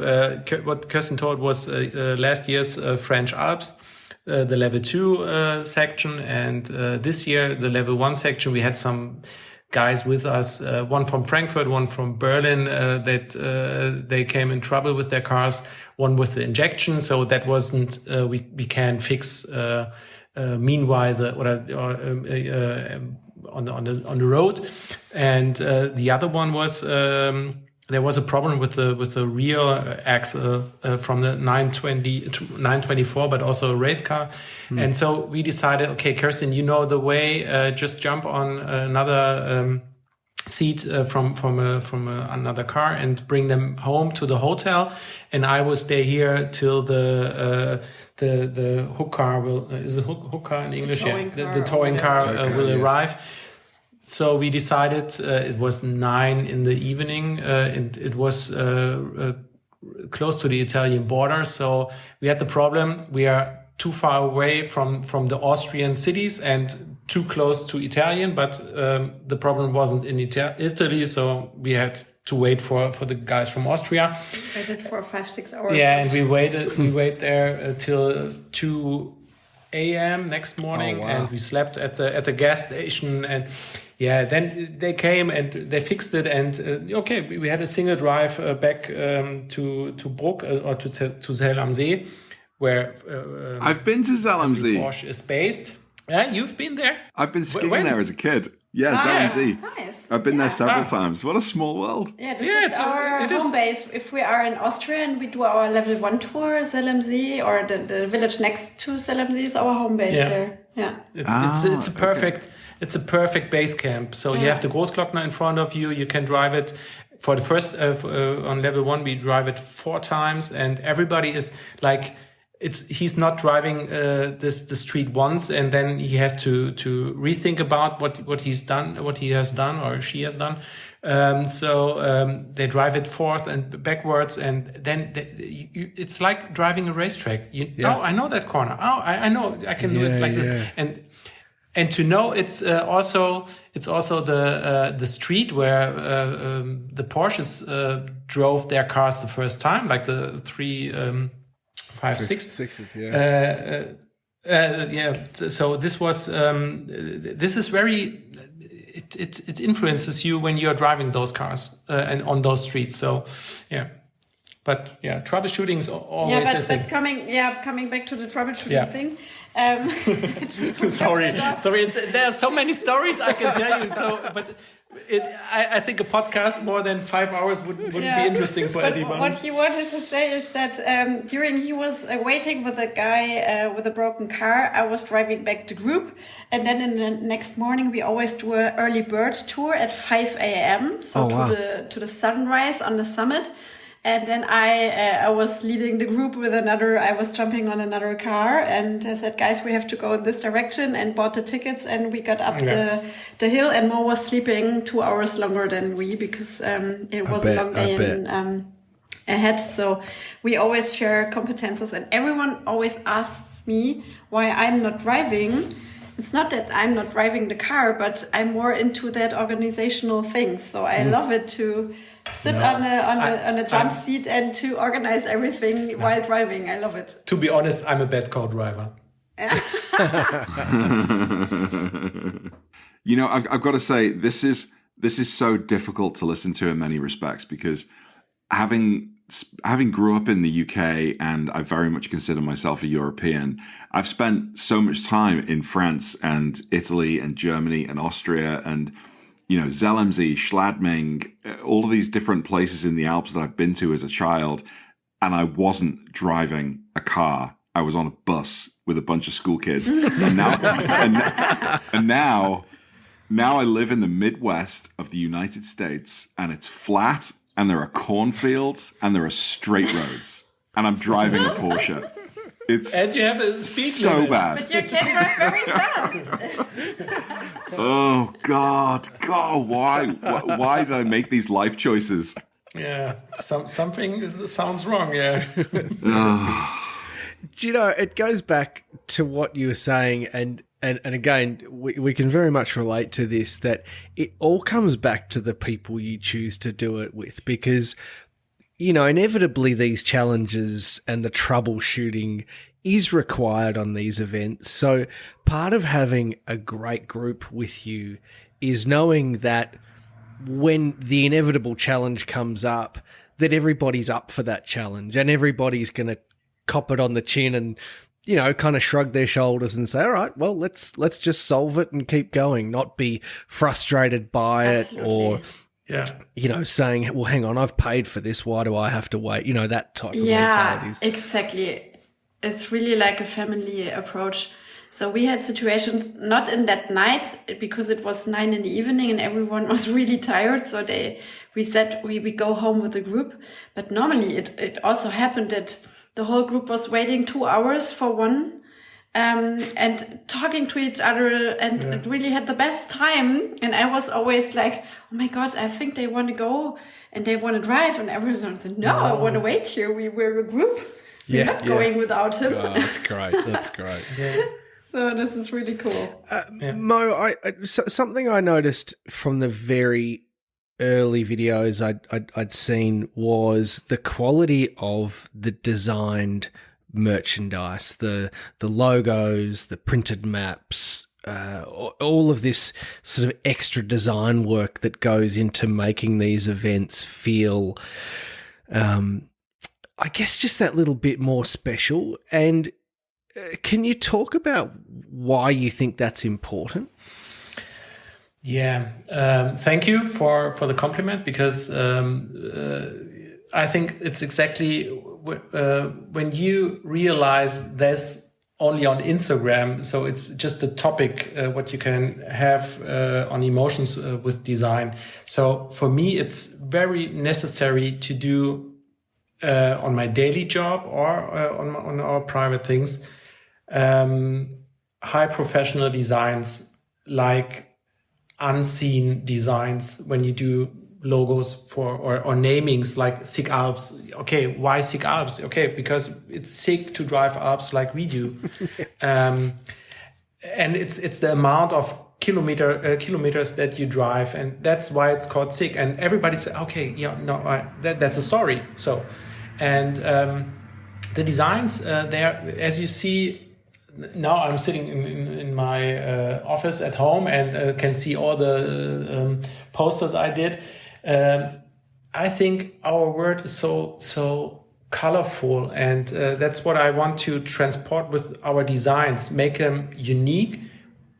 what Kerstin told was last year's French Alps, the level 2 section, and this year the level 1 section. We had some guys with us, one from Frankfurt, one from Berlin, that they came in trouble with their cars, one with the injection. So that wasn't, we can fix, meanwhile, on the road. And, the other one was, there was a problem with the rear axle from the 920 to 924, but also a race car. And so we decided, okay, Kerstin, you know the way, just jump on another seat from another car and bring them home to the hotel, and I will stay here till the hook car will is a hook car in English? The towing car will arrive. So we decided it was 9 in the evening, and it was close to the Italian border. So we had the problem: we are too far away from the Austrian cities and too close to Italian. But the problem wasn't in Italy, so we had to wait for the guys from Austria. Waited for 5-6 hours. Yeah, and we waited there till 2 a.m. next morning, and we slept at the gas station. And yeah, then they came and they fixed it, and okay, we had a single drive back to Bruck or to Zell am See, where I've been to Zell am See. Porsche is based. Yeah, you've been there. I've been skiing there as a kid. Yeah, Zell am See. Nice. I've been there several times. What a small world. Yeah, this is our home base. If we are in Austria and we do our level 1 tour, Zell am See, or the village next to Zell am See is our home base there. Yeah, it's a perfect. Okay. It's a perfect base camp. So you have the Großglockner in front of you. You can drive it for the first on level 1. We drive it 4 times, and everybody is like, he's not driving the street once and then he has to rethink about what he has done or she has done. So they drive it forth and backwards, and then it's like driving a racetrack. Oh, I know that corner. Oh, I know I can do it like this. And to know it's also the street where the Porsches drove their cars the first time, like the 356s. So this was this is very it influences you when you're driving those cars and on those streets. So troubleshooting is always a thing. But coming back to the troubleshooting thing. Sorry. There are so many stories I can tell you. I think a podcast more than 5 hours wouldn't be interesting for anyone. What he wanted to say is that during he was waiting with a guy with a broken car, I was driving back the group, and then in the next morning we always do an early bird tour at 5 a.m. To the sunrise on the summit. And then I was leading the group with I was jumping on another car, and I said, guys, we have to go in this direction, and bought the tickets, and we got up the hill, and Mo was sleeping 2 hours longer than we, because it was a long day ahead. So we always share competences, and everyone always asks me why I'm not driving. It's not that I'm not driving the car, but I'm more into that organizational thing. So I love it to sit on a jump seat and to organize everything while driving. I love it. To be honest, I'm a bad co-driver. You know, I've got to say, this is so difficult to listen to in many respects, because having grew up in the UK, and I very much consider myself a European, I've spent so much time in France and Italy and Germany and Austria and, you know, Zell am See, Schladming, all of these different places in the Alps that I've been to as a child, and I wasn't driving a car. I was on a bus with a bunch of school kids. And now I live in the Midwest of the United States, and it's flat, and there are cornfields, and there are straight roads, and I'm driving a Porsche. And you have a speed so limit. bad. But you can drive very fast. Oh God! Why did I make these life choices? Yeah, something sounds wrong. Yeah. Do you know, it goes back to what you were saying, and again, we can very much relate to this, that it all comes back to the people you choose to do it with, because, you know, inevitably these challenges and the troubleshooting is required on these events. So part of having a great group with you is knowing that when the inevitable challenge comes up, that everybody's up for that challenge, and everybody's going to cop it on the chin and, you know, kind of shrug their shoulders and say, all right, well, let's just solve it and keep going, not be frustrated by Absolutely. it, or, saying, well, hang on, I've paid for this. Why do I have to wait? That type of Yeah, mentality. exactly. It's really like a family approach. So we had situations not in that night because it was 9 p.m. and everyone was really tired. So we said we go home with the group. But normally it also happened that the whole group was waiting 2 hours for one, and talking to each other and really had the best time. And I was always like, oh my God, I think they want to go and they want to drive. And everyone said, no, I want to wait here. We're a group. We're not going without him. Oh, that's great. That's great. So this is really cool. Mo, something I noticed from the very early videos I'd seen was the quality of the designed merchandise, the logos, the printed maps, all of this sort of extra design work that goes into making these events feel, I guess, just that little bit more special. And can you talk about why you think that's important? Yeah, thank you for the compliment, because I think it's exactly when you realize there's only on Instagram, so it's just a topic what you can have on emotions with design. So for me, it's very necessary to do on my daily job or on our private things. High professional designs, like unseen designs when you do logos for or namings like SIG Alps. Okay, why SIG Alps? Okay, because it's sick to drive Alps like we do. And it's the amount of kilometers that you drive, and that's why it's called SIG. And everybody said, okay, that's a story. So, and the designs there, as you see. Now I'm sitting in my office at home and can see all the posters I did. I think our word is so colorful, and that's what I want to transport with our designs. Make them unique,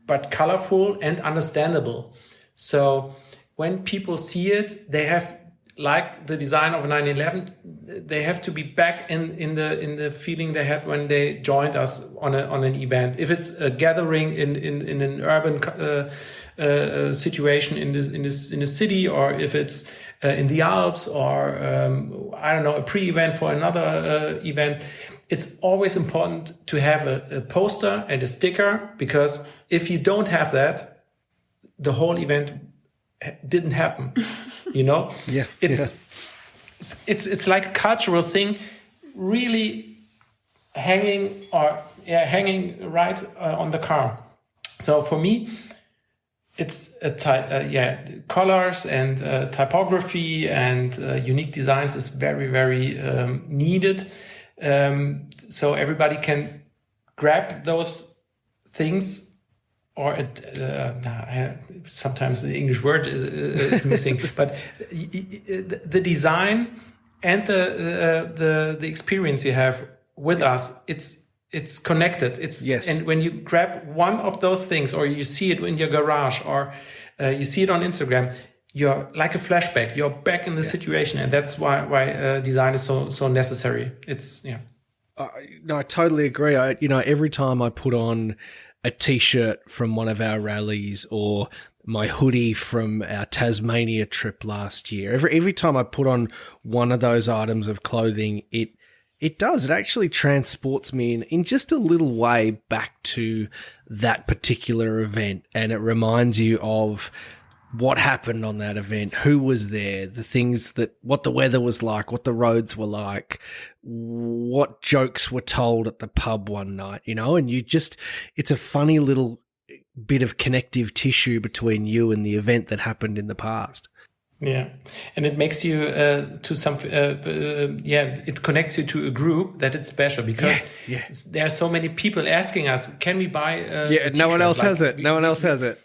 but colorful and understandable. So when people see it, they have, like the design of 9/11, they have to be back in the feeling they had when they joined us on an event. If it's a gathering in an urban situation in a city, or if it's in the Alps, or I don't know, a pre-event for another event, it's always important to have a poster and a sticker, because if you don't have that, the whole event didn't happen. It's like a cultural thing, really hanging right on the car. So for me, it's colors and typography and unique designs is very, very needed. So everybody can grab those things. Or sometimes the English word is missing, but the design and the experience you have with us, it's connected. And when you grab one of those things, or you see it in your garage, or you see it on Instagram, you're like a flashback. You're back in the situation, and that's why design is so necessary. No, I totally agree. Every time I put on a t-shirt from one of our rallies, or my hoodie from our Tasmania trip last year, every time I put on one of those items of clothing, it actually transports me in just a little way back to that particular event, and it reminds you of what happened on that event, who was there, the things what the weather was like, what the roads were like, what jokes were told at the pub one night, and it's a funny little bit of connective tissue between you and the event that happened in the past. Yeah. And it makes you it connects you to a group that it's special, because there are so many people asking us, can we buy a no one else has it. No one else has it.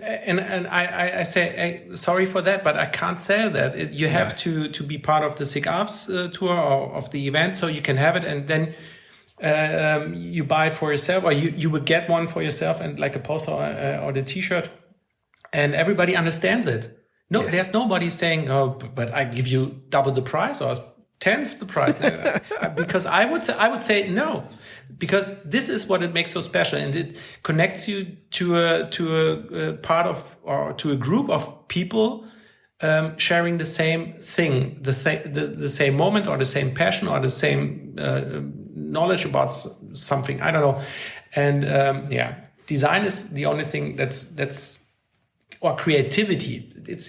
And I say, hey, sorry for that, but I can't sell that. You have to be part of the SIG Alps tour or of the event, so you can have it, and then you buy it for yourself, or you will get one for yourself, and like a poster or the t-shirt, and everybody understands it. No, there's nobody saying, "Oh, but I give you double the price or tenth the price," because I would say no, because this is what it makes so special, and it connects you to a part of, or to a group of people sharing the same thing, the same moment, or the same passion, or the same knowledge about something. I don't know, and design is the only thing that's or creativity. It's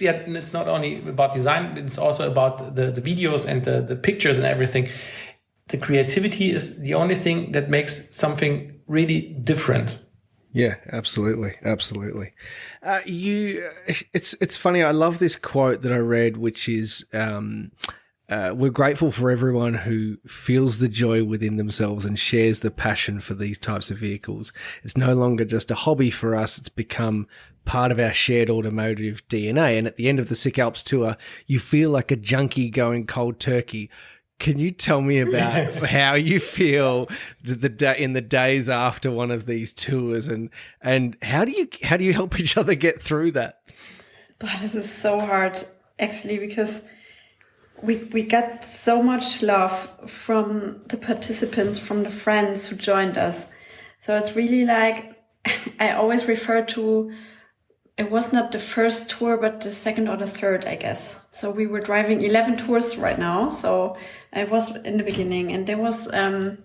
not only about design, it's also about the videos and the pictures and everything. The creativity is the only thing that makes something really different. Yeah, absolutely. Absolutely. It's funny. I love this quote that I read, which is, we're grateful for everyone who feels the joy within themselves and shares the passion for these types of vehicles. It's no longer just a hobby for us. It's become part of our shared automotive DNA. And at the end of the Sick Alps tour, you feel like a junkie going cold turkey. Can you tell me about how you feel in the days after one of these tours, and how do you help each other get through that? But this is so hard, actually, because we got so much love from the participants, from the friends who joined us. So it's really like, I always refer to, it was not the first tour, but the second or the third, I guess. So we were driving 11 tours right now. So it was in the beginning, and there was a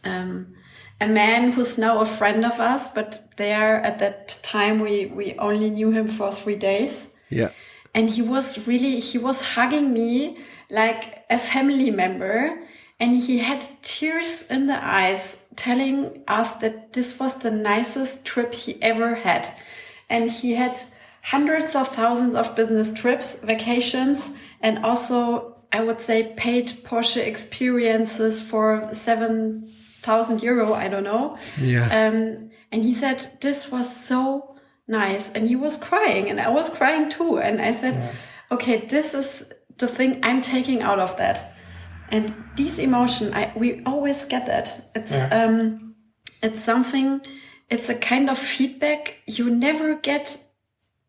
man who's now a friend of us, but at that time we only knew him for 3 days. Yeah. And he was hugging me like a family member, and he had tears in the eyes telling us that this was the nicest trip he ever had. And he had hundreds of thousands of business trips, vacations, and also, I would say, paid Porsche experiences for 7,000 euro, I don't know. Yeah. And he said, this was so nice. And he was crying, and I was crying too. And I said, okay, this is the thing I'm taking out of that. And these emotions, we always get that. It's something... It's a kind of feedback you never get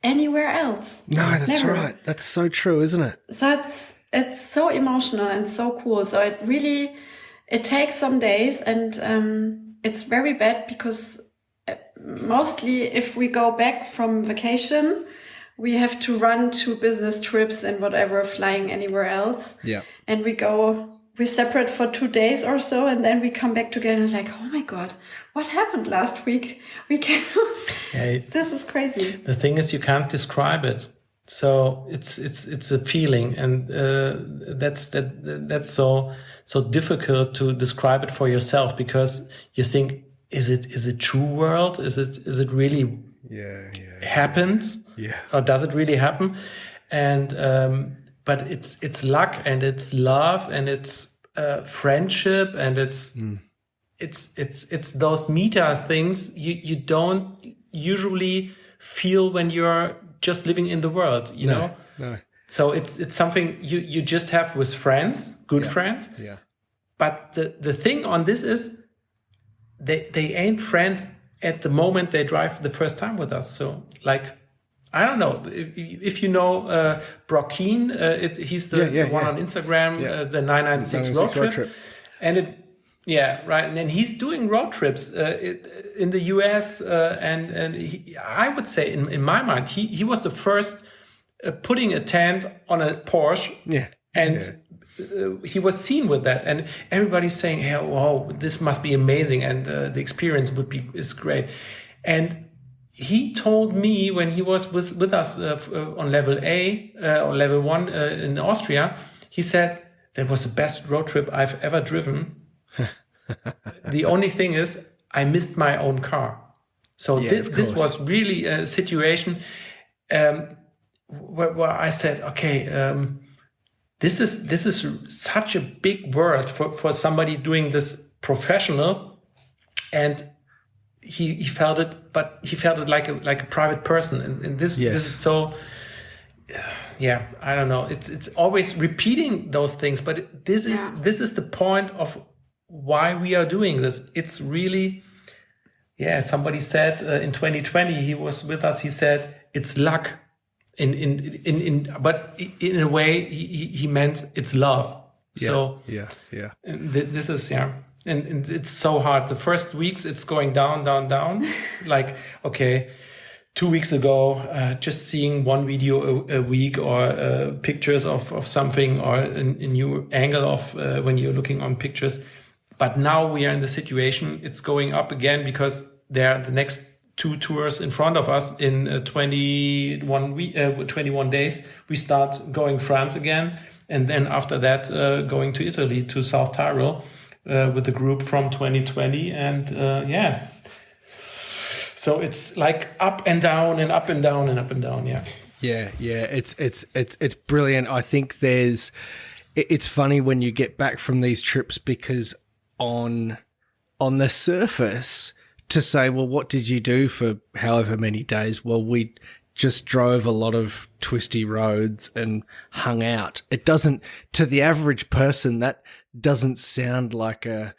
anywhere else. No, that's never. right. That's so true, isn't it? So it's so emotional and so cool. So it takes some days, and it's very bad because mostly if we go back from vacation, we have to run to business trips and whatever, flying anywhere else. Yeah. And we separate for 2 days or so, and then we come back together and it's like, oh my God, what happened last week? This is crazy. The thing is, you can't describe it. So it's a feeling, and that's so difficult to describe it for yourself, because you think, is it true world? Is it really happened? Yeah. Or does it really happen? And but it's luck, and it's love, and it's friendship, and it's those meta things you don't usually feel when you're just living in the world, you know? No. So it's something you just have with friends, good friends. Yeah. But the thing on this is they ain't friends at the moment they drive the first time with us. So like, I don't know if you know Brock Keane. He's the one on Instagram, the 996 road trip. And right. And then he's doing road trips in the US, and I would say in my mind he was the first putting a tent on a Porsche. Yeah. And he was seen with that, and everybody's saying, "Hey, wow, this must be amazing," and the experience is great. And he told me when he was with us on level A or level 1 in Austria, he said that was the best road trip I've ever driven. The only thing is I missed my own car. So this was really a situation where I said, okay, this is such a big world for somebody doing this professional, and he felt it, but he felt it like a private person, and this is so. I don't know. It's always repeating those things, but this is the point of why we are doing this. It's really, somebody said in 2020, he was with us. He said it's luck. But in a way, he meant it's love. So yeah. This is and it's so hard. The first weeks it's going down. Like, okay, 2 weeks ago, just seeing one video a week or pictures of something or a new angle of when you're looking on pictures. But now we are in the situation, it's going up again because there are the next 2 tours in front of us in 21 days. We start going France again. And then after that, going to Italy, to South Tyrol with the group from 2020. And so it's like up and down and up and down and up and down. Yeah. It's brilliant. I think it's funny when you get back from these trips because on the surface to say, well, what did you do for however many days? Well, we just drove a lot of twisty roads and hung out. It doesn't, to the average person, that doesn't sound like an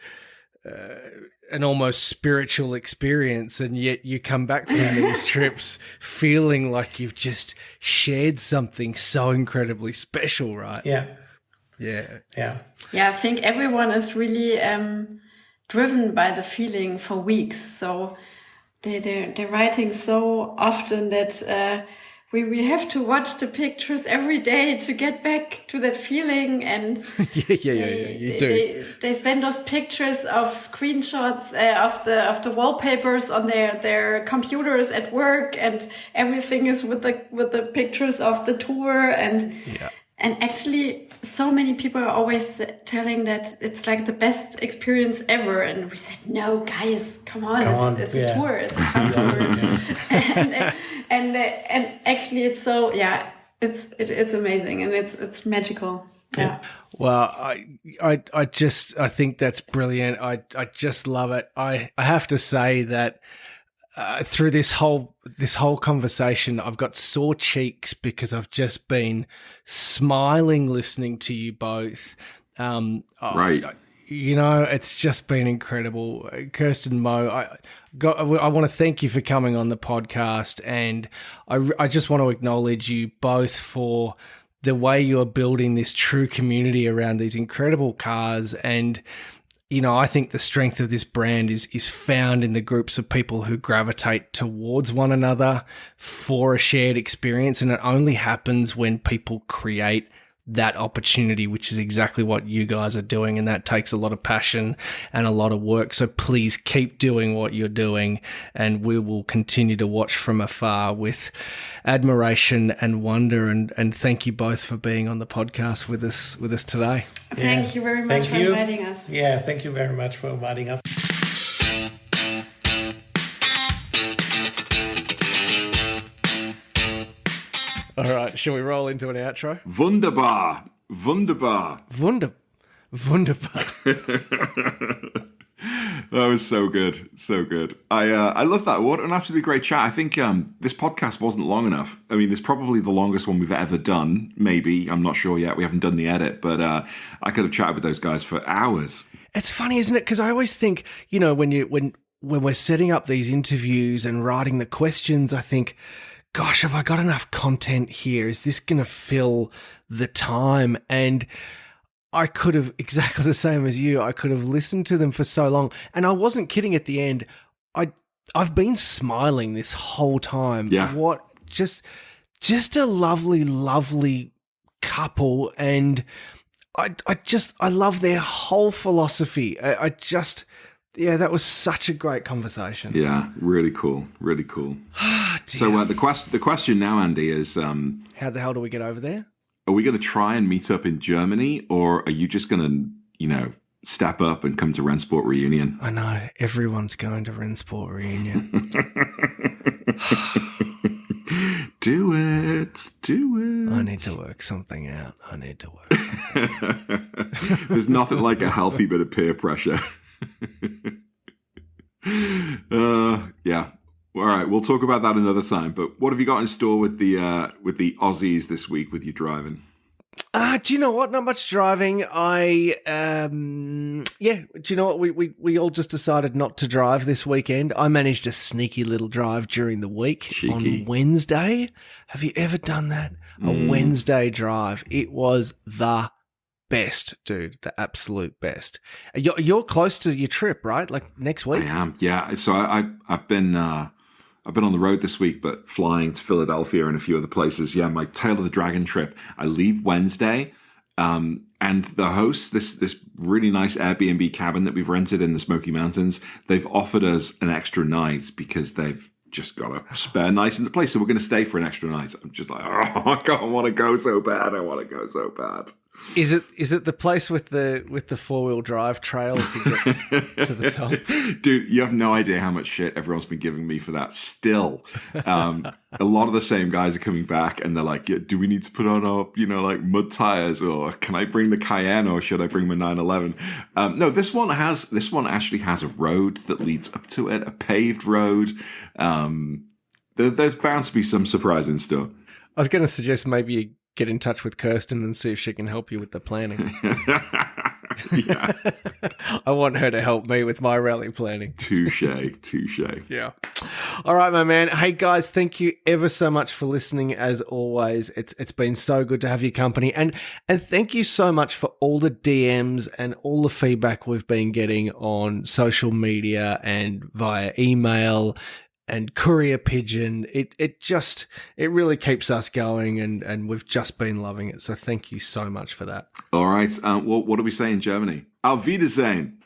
almost spiritual experience, and yet you come back from these trips feeling like you've just shared something so incredibly special, right? Yeah. I think everyone is really driven by the feeling for weeks. So they're writing so often that we have to watch the pictures every day to get back to that feeling. And they send us pictures of screenshots of the wallpapers on their computers at work, and everything is with the pictures of the tour. And actually, so many people are always telling that it's like the best experience ever. And we said, no, guys, come on. It's a tour. It's a car tour. and actually, it's so, it's amazing. And it's magical. Yeah. Well, I think that's brilliant. I just love it. I have to say that through this whole conversation, I've got sore cheeks because I've just been smiling listening to you both. Right. It's just been incredible. Kerstin, Mo, I want to thank you for coming on the podcast, and I just want to acknowledge you both for the way you're building this true community around these incredible cars. And I think the strength of this brand is found in the groups of people who gravitate towards one another for a shared experience. And it only happens when people create that opportunity, which is exactly what you guys are doing. And that takes a lot of passion and a lot of work. So please keep doing what you're doing, and we will continue to watch from afar with admiration and wonder. And thank you both for being on the podcast with us today. Thank you very much for inviting us. Yeah, thank you very much for inviting us. All right, shall we roll into an outro? Wunderbar. Wunderbar. That was so good. So good. I love that. What an absolutely great chat. I think this podcast wasn't long enough. I mean, it's probably the longest one we've ever done. Maybe. I'm not sure yet. We haven't done the edit. But I could have chatted with those guys for hours. It's funny, isn't it? Because I always think, when we're setting up these interviews and writing the questions, I think, gosh, have I got enough content here? Is this going to fill the time? And I could have, exactly the same as you, I could have listened to them for so long. And I wasn't kidding at the end. I've been smiling this whole time. Yeah. What, just a lovely, lovely couple. And I love their whole philosophy. That was such a great conversation. Yeah, really cool. Really cool. So the question now, Andy, is... how the hell do we get over there? Are we going to try and meet up in Germany, or are you just going to, step up and come to Rennsport Reunion? I know. Everyone's going to Rennsport Reunion. Do it. I need to work something out. There's nothing like a healthy bit of peer pressure. Yeah. All right, we'll talk about that another time. But what have you got in store with the Aussies this week with your driving? Do you know what? Not much driving. Do you know what? We all just decided not to drive this weekend. I managed a sneaky little drive during the week on Wednesday. Have you ever done that? A Wednesday drive. It was the best, dude. The absolute best. You're close to your trip, right? Like next week? I am, yeah. So I've been on the road this week, but flying to Philadelphia and a few other places. Yeah, my Tail of the Dragon trip. I leave Wednesday, and the hosts, this really nice Airbnb cabin that we've rented in the Smoky Mountains, they've offered us an extra night because they've just got a spare night in the place. So we're going to stay for an extra night. I'm just like, I want to go so bad. I want to go so bad. Is it the place with the 4-wheel drive trail to get to the top? Dude, you have no idea how much shit everyone's been giving me for that. Still, a lot of the same guys are coming back, and they're like, yeah, "Do we need to put on our, like mud tires, or can I bring the Cayenne, or should I bring my 911?" No, this one actually has a road that leads up to it, a paved road. There's bound to be some surprise in store. I was going to suggest maybe you get in touch with Kerstin and see if she can help you with the planning. Yeah. I want her to help me with my rally planning. Touche. Yeah. All right, my man. Hey, guys, thank you ever so much for listening. As always, it's been so good to have your company. And thank you so much for all the DMs and all the feedback we've been getting on social media and via email and courier pigeon. It really keeps us going, and we've just been loving it. So thank you so much for that. All right. What do we say in Germany? Auf Wiedersehen.